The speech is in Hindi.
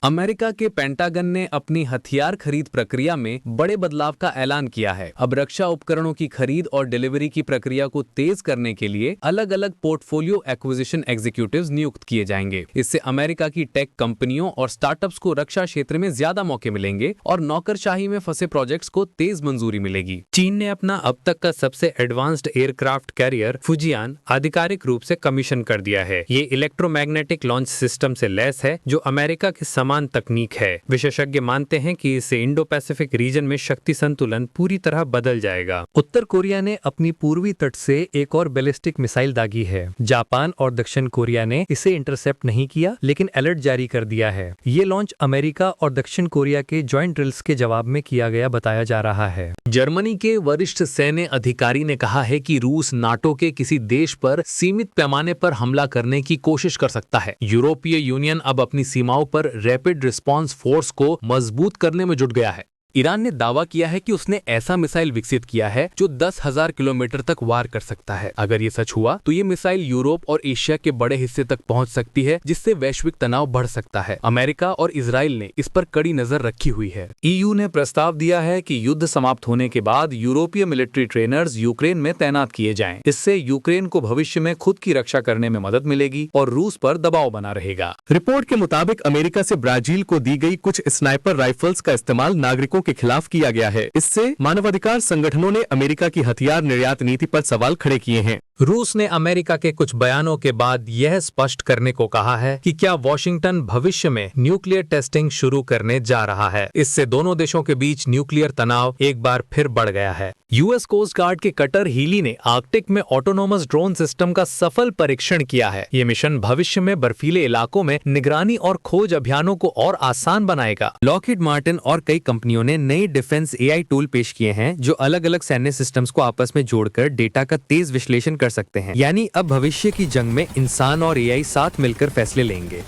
अमेरिका के पेंटागन ने अपनी हथियार खरीद प्रक्रिया में बड़े बदलाव का ऐलान किया है। अब रक्षा उपकरणों की खरीद और डिलीवरी की प्रक्रिया को तेज करने के लिए अलग अलग पोर्टफोलियो एक्विजिशन एग्जीक्यूटिव्स नियुक्त किए जाएंगे। इससे अमेरिका की टेक कंपनियों और स्टार्टअप्स को रक्षा क्षेत्र में ज्यादा मौके मिलेंगे और नौकरशाही में फंसे प्रोजेक्ट्स को तेज मंजूरी मिलेगी। चीन ने अपना अब तक का सबसे एडवांस्ड एयरक्राफ्ट कैरियर फुजियान आधिकारिक रूप से कमीशन कर दिया है। ये इलेक्ट्रोमैग्नेटिक लॉन्च सिस्टम से लैस है जो अमेरिका के समान तकनीक है। विशेषज्ञ मानते हैं कि इससे इंडो पैसिफिक रीजन में शक्ति संतुलन पूरी तरह बदल जाएगा। उत्तर कोरिया ने अपनी पूर्वी तट से एक और बैलिस्टिक मिसाइल दागी है। जापान और दक्षिण कोरिया ने इसे इंटरसेप्ट नहीं किया लेकिन अलर्ट जारी कर दिया है। ये लॉन्च अमेरिका और दक्षिण कोरिया के जॉइंट ड्रिल्स के जवाब में किया गया बताया जा रहा है। जर्मनी के वरिष्ठ सैन्य अधिकारी ने कहा है कि रूस नाटो के किसी देश पर सीमित पैमाने पर हमला करने की कोशिश कर सकता है। यूरोपीय यूनियन अब अपनी सीमाओं पर रैपिड रिस्पांस फोर्स को मजबूत करने में जुट गया है। ईरान ने दावा किया है कि उसने ऐसा मिसाइल विकसित किया है जो 10,000 किलोमीटर तक वार कर सकता है। अगर ये सच हुआ तो ये मिसाइल यूरोप और एशिया के बड़े हिस्से तक पहुंच सकती है, जिससे वैश्विक तनाव बढ़ सकता है। अमेरिका और इजराइल ने इस पर कड़ी नजर रखी हुई है। ईयू ने प्रस्ताव दिया है कि युद्ध समाप्त होने के बाद यूरोपीय मिलिट्री ट्रेनर्स यूक्रेन में तैनात किए जाएं। इससे यूक्रेन को भविष्य में खुद की रक्षा करने में मदद मिलेगी और रूस पर दबाव बना रहेगा। रिपोर्ट के मुताबिक अमेरिका से ब्राजील को दी गई कुछ स्नाइपर राइफल्स का इस्तेमाल नागरिकों के खिलाफ किया गया है। इससे मानवाधिकार संगठनों ने अमेरिका की हथियार निर्यात नीति पर सवाल खड़े किए हैं। रूस ने अमेरिका के कुछ बयानों के बाद यह स्पष्ट करने को कहा है कि क्या वॉशिंगटन भविष्य में न्यूक्लियर टेस्टिंग शुरू करने जा रहा है। इससे दोनों देशों के बीच न्यूक्लियर तनाव एक बार फिर बढ़ गया है। यूएस कोस्ट गार्ड के कटर हीली ने आर्कटिक में ऑटोनोमस ड्रोन सिस्टम का सफल परीक्षण किया है। ये मिशन भविष्य में बर्फीले इलाकों में निगरानी और खोज अभियानों को और आसान बनाएगा। लॉकहीड मार्टिन और कई कंपनियों ने नई डिफेंस एआई टूल पेश किए हैं जो अलग अलग सैन्य सिस्टम्स को आपस में जोड़कर डेटा का तेज विश्लेषण कर सकते हैं। यानी अब भविष्य की जंग में इंसान और एआई साथ मिलकर फैसले लेंगे।